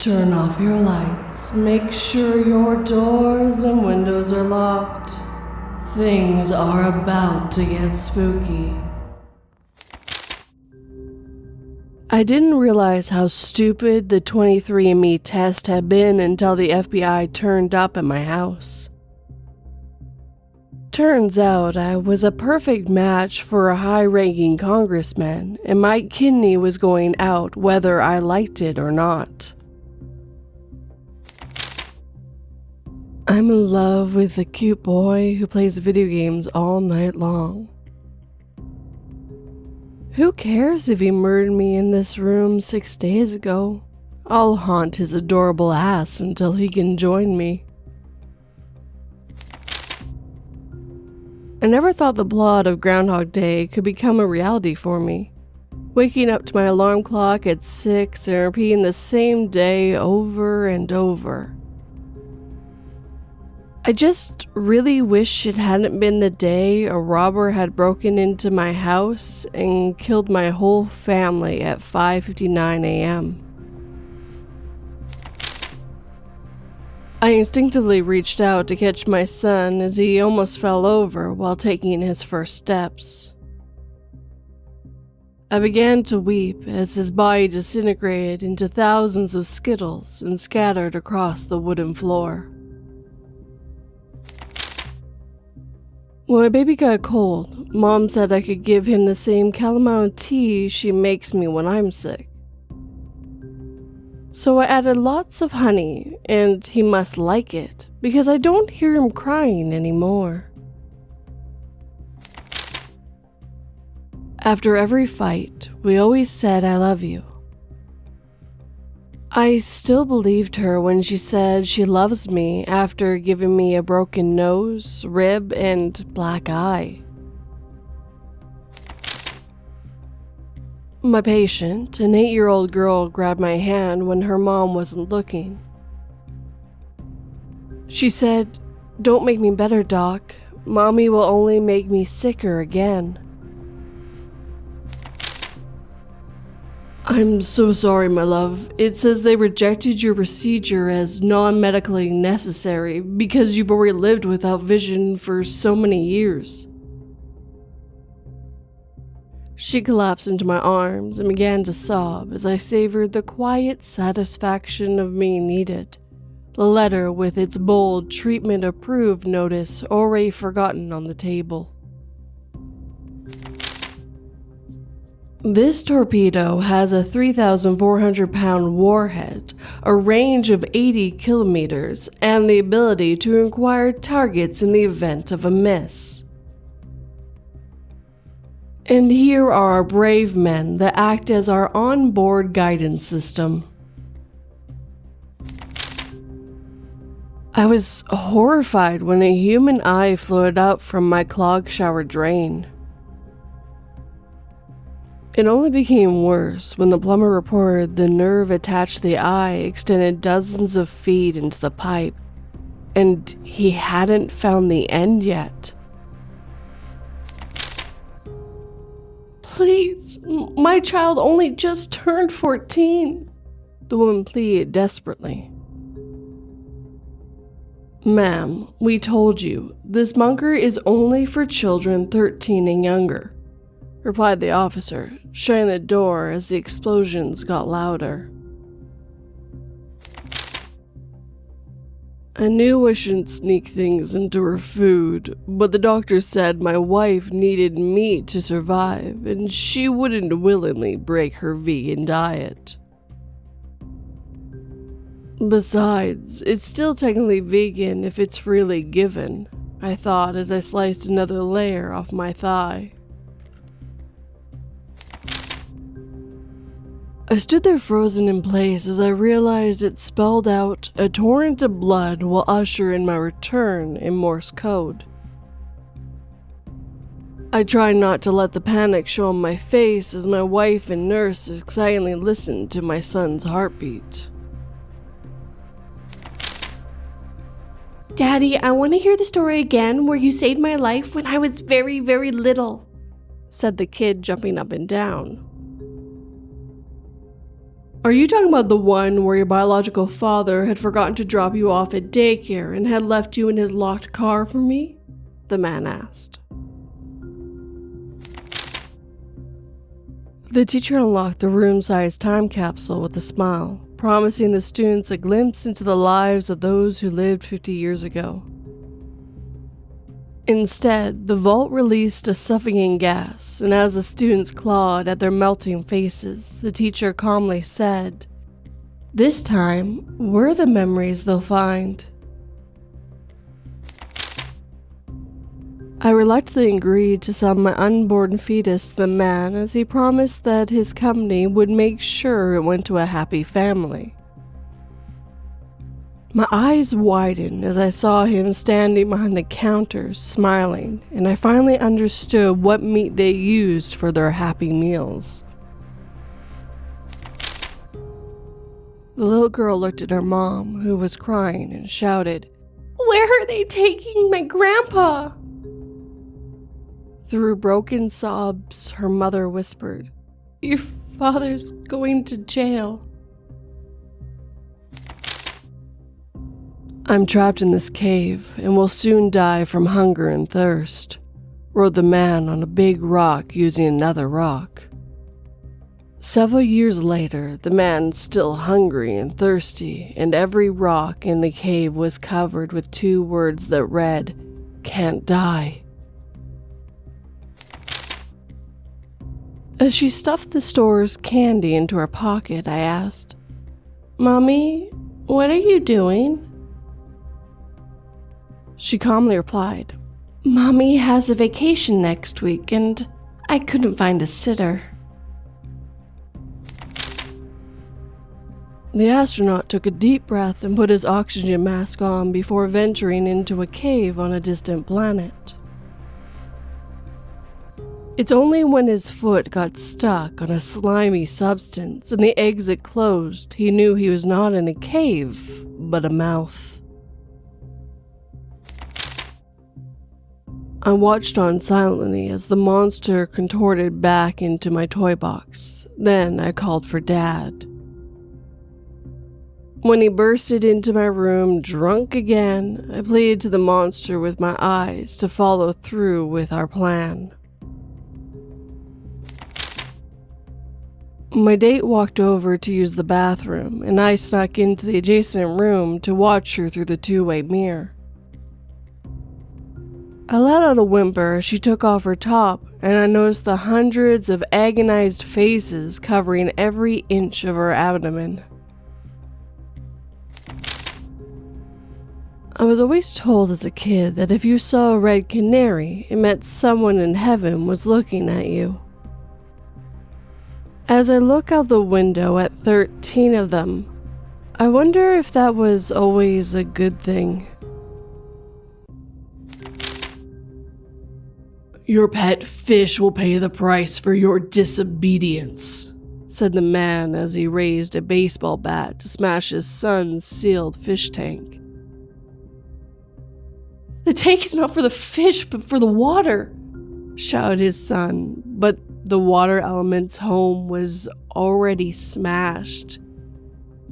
Turn off your lights. Make sure your doors and windows are locked. Things are about to get spooky. I didn't realize how stupid the 23andMe test had been until the FBI turned up at my house. Turns out I was a perfect match for a high-ranking congressman, and my kidney was going out whether I liked it or not. I'm in love with a cute boy who plays video games all night long. Who cares if he murdered me in this room 6 days ago? I'll haunt his adorable ass until he can join me. I never thought the plot of Groundhog Day could become a reality for me. Waking up to my alarm clock at 6 and repeating the same day over and over. I just really wish it hadn't been the day a robber had broken into my house and killed my whole family at 5:59 a.m. I instinctively reached out to catch my son as he almost fell over while taking his first steps. I began to weep as his body disintegrated into thousands of skittles and scattered across the wooden floor. When my baby got cold, Mom said I could give him the same chamomile tea she makes me when I'm sick. So I added lots of honey, and he must like it, because I don't hear him crying anymore. After every fight, we always said I love you. I still believed her when she said she loves me after giving me a broken nose, rib, and black eye. My patient, an 8-year-old girl, grabbed my hand when her mom wasn't looking. She said, "Don't make me better, Doc. Mommy will only make me sicker again." "I'm so sorry, my love. It says they rejected your procedure as non-medically necessary because you've already lived without vision for so many years." She collapsed into my arms and began to sob as I savored the quiet satisfaction of being needed, the letter with its bold treatment approved notice already forgotten on the table. This torpedo has a 3,400-pound warhead, a range of 80 kilometers, and the ability to inquire targets in the event of a miss. And here are our brave men that act as our onboard guidance system. I was horrified when a human eye floated up from my clogged shower drain. It only became worse when the plumber reported the nerve attached to the eye extended dozens of feet into the pipe, and he hadn't found the end yet. "Please, my child only just turned 14, the woman pleaded desperately. "Ma'am, we told you, this bunker is only for children 13 and younger," replied the officer, shutting the door as the explosions got louder. I knew I shouldn't sneak things into her food, but the doctor said my wife needed meat to survive, and she wouldn't willingly break her vegan diet. Besides, it's still technically vegan if it's freely given, I thought as I sliced another layer off my thigh. I stood there frozen in place as I realized it spelled out a torrent of blood will usher in my return in Morse code. I tried not to let the panic show on my face as my wife and nurse excitedly listened to my son's heartbeat. "Daddy, I want to hear the story again where you saved my life when I was very, very little," said the kid, jumping up and down. Are you talking about the one where your biological father had forgotten to drop you off at daycare and had left you in his locked car for me? The man asked. The teacher unlocked the room-sized time capsule with a smile, promising the students a glimpse into the lives of those who lived 50 years ago. Instead, the vault released a suffocating gas, and as the students clawed at their melting faces, the teacher calmly said, "This time, we're the memories they'll find." I reluctantly agreed to sell my unborn fetus to the man as he promised that his company would make sure it went to a happy family. My eyes widened as I saw him standing behind the counter smiling, and I finally understood what meat they used for their happy meals. The little girl looked at her mom, who was crying, and shouted, Where are they taking my grandpa? Through broken sobs, her mother whispered, "Your father's going to jail." "I'm trapped in this cave and will soon die from hunger and thirst," wrote the man on a big rock using another rock. Several years later, the man still hungry and thirsty, and every rock in the cave was covered with 2 words that read, "Can't die." As she stuffed the store's candy into her pocket, I asked, "Mommy, what are you doing?" She calmly replied, "Mommy has a vacation next week and I couldn't find a sitter." The astronaut took a deep breath and put his oxygen mask on before venturing into a cave on a distant planet. It's only when his foot got stuck on a slimy substance and the exit closed he knew he was not in a cave, but a mouth. I watched on silently as the monster contorted back into my toy box. Then I called for Dad. When he bursted into my room drunk again, I pleaded to the monster with my eyes to follow through with our plan. My date walked over to use the bathroom, and I snuck into the adjacent room to watch her through the 2-way mirror. I let out a whimper as she took off her top, and I noticed the hundreds of agonized faces covering every inch of her abdomen. I was always told as a kid that if you saw a red canary, it meant someone in heaven was looking at you. As I look out the window at 13 of them, I wonder if that was always a good thing. "Your pet fish will pay the price for your disobedience," said the man as he raised a baseball bat to smash his son's sealed fish tank. "The tank is not for the fish, but for the water," shouted his son, but the water element's home was already smashed,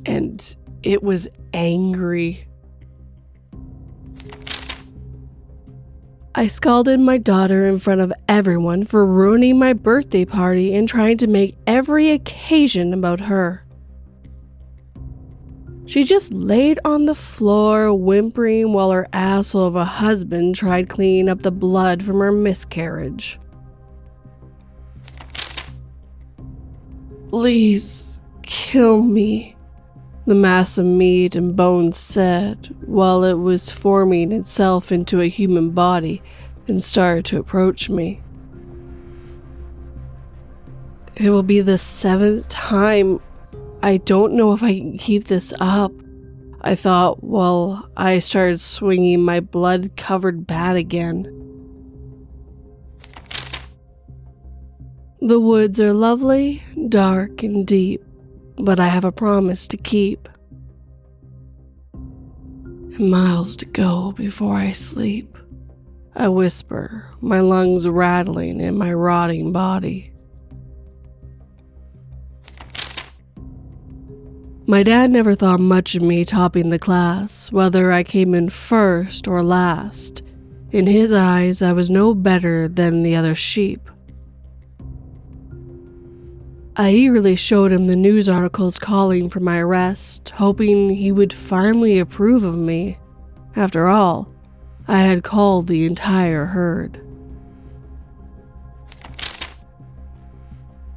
and it was angry. I scalded my daughter in front of everyone for ruining my birthday party and trying to make every occasion about her. She just laid on the floor, whimpering while her asshole of a husband tried cleaning up the blood from her miscarriage. "Please, kill me," the mass of meat and bones said, while it was forming itself into a human body and started to approach me. It will be the 7th time. I don't know if I can keep this up, I thought while I started swinging my blood-covered bat again. The woods are lovely, dark, and deep, but I have a promise to keep. And miles to go before I sleep, I whisper, my lungs rattling in my rotting body. My dad never thought much of me topping the class, whether I came in first or last. In his eyes, I was no better than the other sheep. I eagerly showed him the news articles calling for my arrest, hoping he would finally approve of me. After all, I had called the entire herd.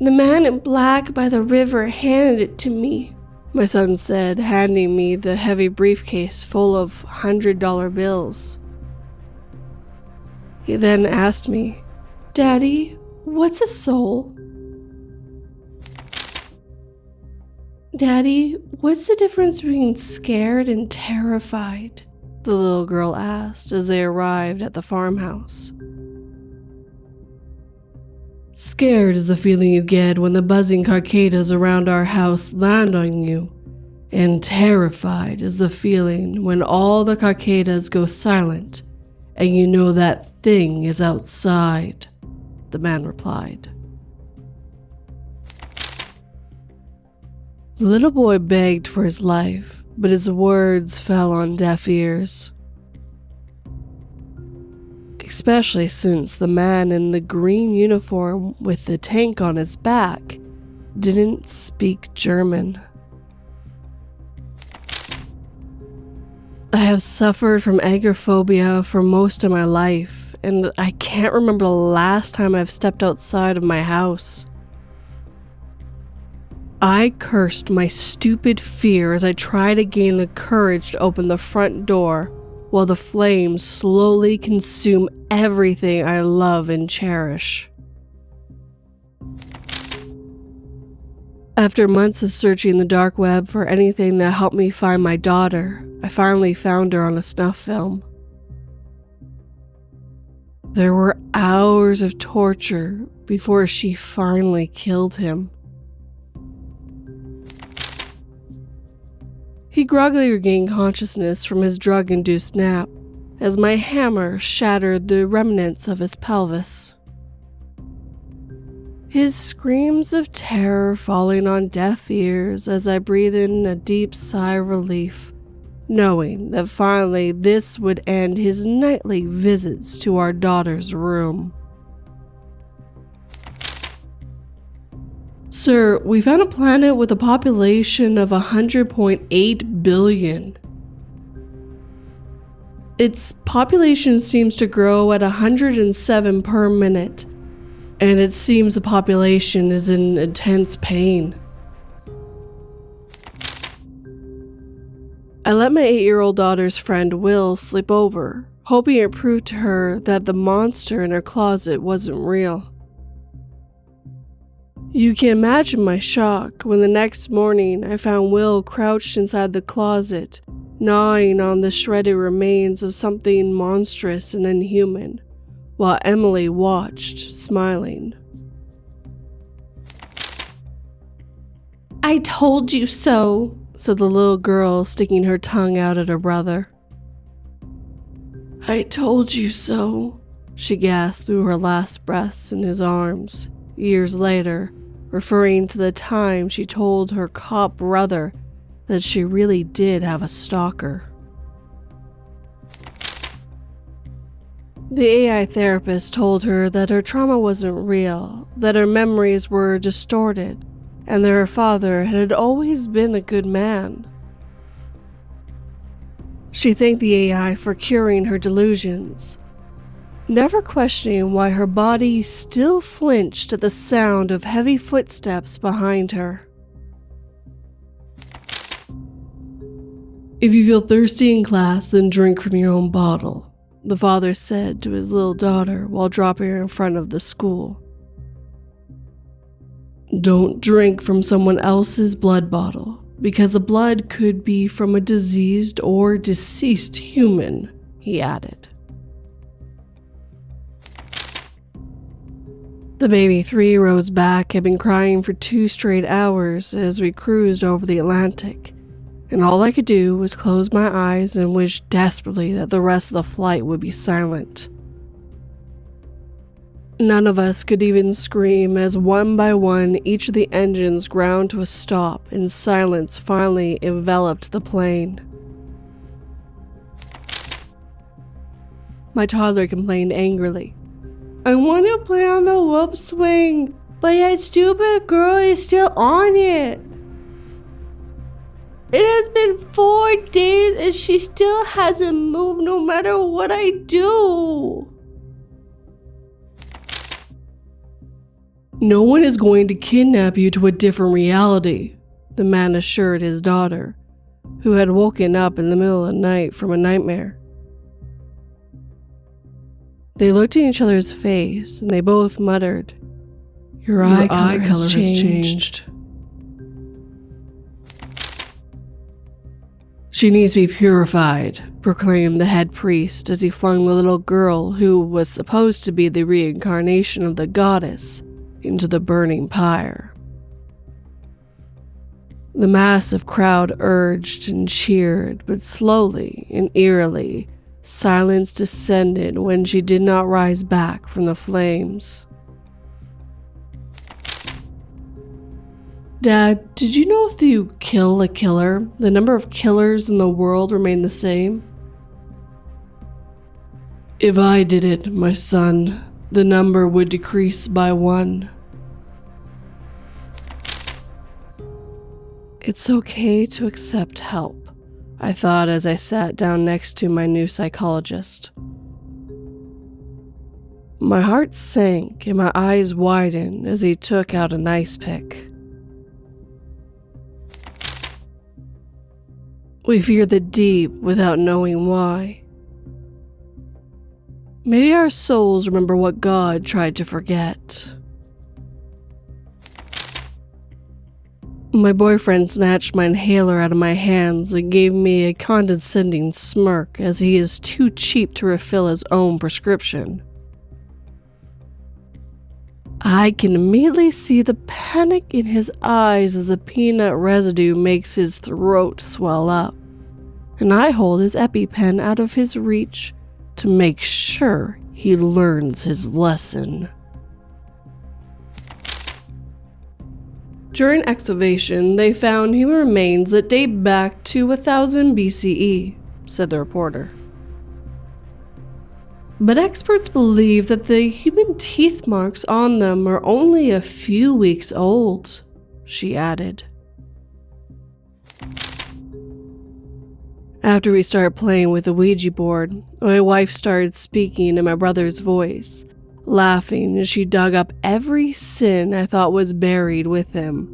"The man in black by the river handed it to me," my son said, handing me the heavy briefcase full of $100 bills. He then asked me, "Daddy, what's a soul?" "Daddy, what's the difference between scared and terrified?" the little girl asked as they arrived at the farmhouse. "Scared is the feeling you get when the buzzing cicadas around our house land on you, and terrified is the feeling when all the cicadas go silent and you know that thing is outside," the man replied. The little boy begged for his life, but his words fell on deaf ears. Especially since the man in the green uniform with the tank on his back didn't speak German. I have suffered from agoraphobia for most of my life, and I can't remember the last time I've stepped outside of my house. I cursed my stupid fear as I tried to gain the courage to open the front door while the flames slowly consume everything I love and cherish. After months of searching the dark web for anything that helped me find my daughter, I finally found her on a snuff film. There were hours of torture before she finally killed him. He groggily regained consciousness from his drug-induced nap as my hammer shattered the remnants of his pelvis. His screams of terror falling on deaf ears as I breathed in a deep sigh of relief, knowing that finally this would end his nightly visits to our daughter's room. "Sir, we found a planet with a population of 100.8 billion. Its population seems to grow at 107 per minute, and it seems the population is in intense pain." I let my 8-year-old daughter's friend Will sleep over, hoping it proved to her that the monster in her closet wasn't real. You can imagine my shock when the next morning I found Will crouched inside the closet, gnawing on the shredded remains of something monstrous and inhuman, while Emily watched, smiling. "I told you so," said the little girl, sticking her tongue out at her brother. "I told you so," she gasped through her last breaths in his arms, years later, referring to the time she told her cop brother that she really did have a stalker. The AI therapist told her that her trauma wasn't real, that her memories were distorted, and that her father had always been a good man. She thanked the AI for curing her delusions, never questioning why her body still flinched at the sound of heavy footsteps behind her. "If you feel thirsty in class, then drink from your own bottle," the father said to his little daughter while dropping her in front of the school. "Don't drink from someone else's blood bottle, because the blood could be from a diseased or deceased human," he added. The baby 3-year-old's back had been crying for 2 straight hours as we cruised over the Atlantic, and all I could do was close my eyes and wish desperately that the rest of the flight would be silent. None of us could even scream as one by one each of the engines ground to a stop and silence finally enveloped the plane. My toddler complained angrily. "I want to play on the whoop swing, but that stupid girl is still on it. It has been 4 days and she still hasn't moved no matter what I do." "No one is going to kidnap you to a different reality," the man assured his daughter, who had woken up in the middle of the night from a nightmare. They looked in each other's face and they both muttered, Your eye color has changed. "She needs to be purified," proclaimed the head priest as he flung the little girl, who was supposed to be the reincarnation of the goddess, into the burning pyre. The massive crowd urged and cheered, but slowly and eerily, silence descended when she did not rise back from the flames. "Dad, did you know if you kill a killer, the number of killers in the world remain the same?" "If I did it, my son, the number would decrease by 1. It's okay to accept help, I thought as I sat down next to my new psychologist. My heart sank and my eyes widened as he took out an ice pick. We fear the deep without knowing why. Maybe our souls remember what God tried to forget. My boyfriend snatched my inhaler out of my hands and gave me a condescending smirk as he is too cheap to refill his own prescription. I can immediately see the panic in his eyes as the peanut residue makes his throat swell up, and I hold his EpiPen out of his reach to make sure he learns his lesson. During excavation, they found human remains that date back to 1000 BCE, said the reporter. But experts believe that the human teeth marks on them are only a few weeks old, she added. After we started playing with the Ouija board, my wife started speaking in my brother's voice, laughing as she dug up every sin I thought was buried with him.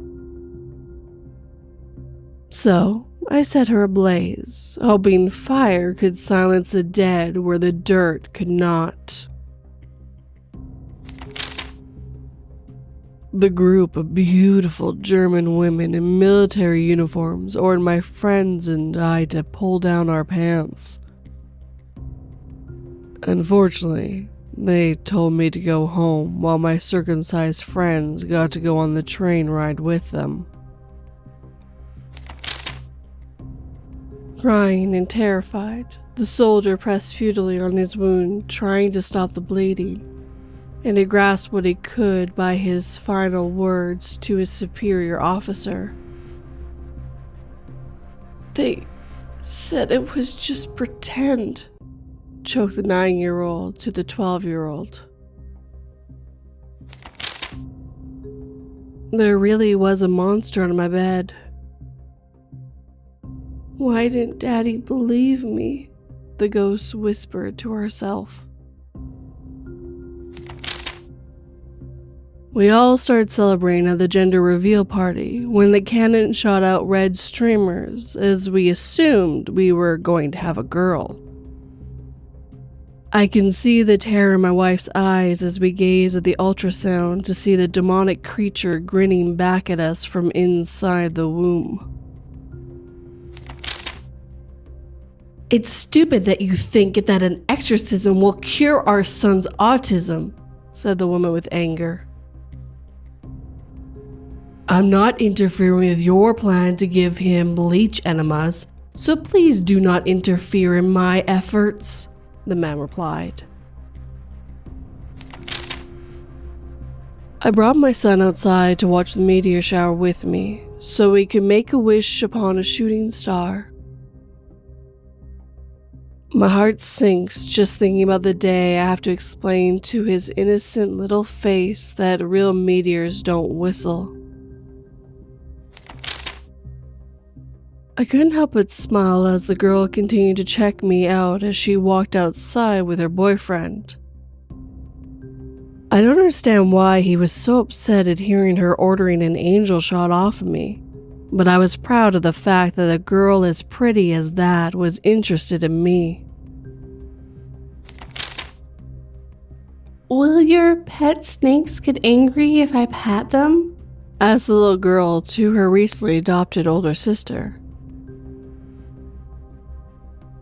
So, I set her ablaze, hoping fire could silence the dead where the dirt could not. The group of beautiful German women in military uniforms ordered my friends and I to pull down our pants. Unfortunately, they told me to go home while my circumcised friends got to go on the train ride with them. Crying and terrified, the soldier pressed futilely on his wound, trying to stop the bleeding, and he grasped what he could by his final words to his superior officer. "They said it was just pretend," choked the 9-year-old to the 12-year-old. There really was a monster on my bed. "Why didn't Daddy believe me?" the ghost whispered to herself. We all started celebrating at the gender reveal party when the cannon shot out red streamers as we assumed we were going to have a girl. I can see the terror in my wife's eyes as we gaze at the ultrasound to see the demonic creature grinning back at us from inside the womb. "It's stupid that you think that an exorcism will cure our son's autism," said the woman with anger. "I'm not interfering with your plan to give him bleach enemas, so please do not interfere in my efforts," the man replied. I brought my son outside to watch the meteor shower with me, so he could make a wish upon a shooting star. My heart sinks just thinking about the day I have to explain to his innocent little face that real meteors don't whistle. I couldn't help but smile as the girl continued to check me out as she walked outside with her boyfriend. I don't understand why he was so upset at hearing her ordering an angel shot off of me, but I was proud of the fact that a girl as pretty as that was interested in me. Will your pet snakes get angry if I pat them? Asked the little girl to her recently adopted older sister.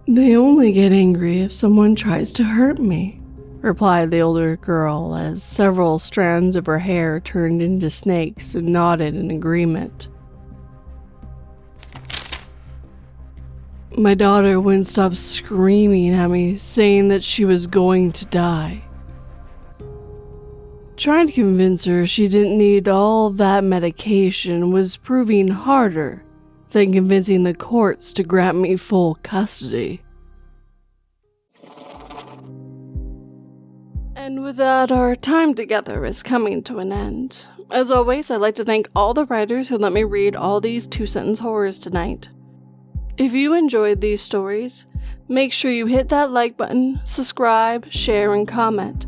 They only get angry if someone tries to hurt me, replied the older girl as several strands of her hair turned into snakes and nodded in agreement. My daughter wouldn't stop screaming at me, saying that she was going to die. Trying to convince her she didn't need all that medication was proving harder than convincing the courts to grant me full custody. And with that, our time together is coming to an end. As always, I'd like to thank all the writers who let me read all these 2-sentence horrors tonight. If you enjoyed these stories, make sure you hit that like button, subscribe, share, and comment.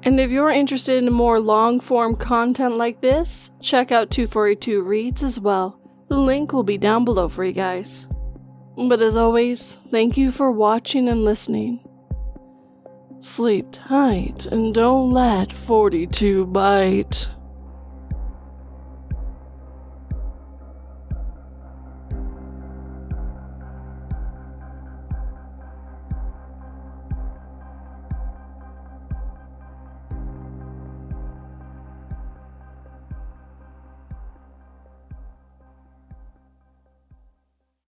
And if you're interested in more long-form content like this, check out 242 Reads as well. The link will be down below for you guys. But as always, thank you for watching and listening. Sleep tight and don't let 42 bite.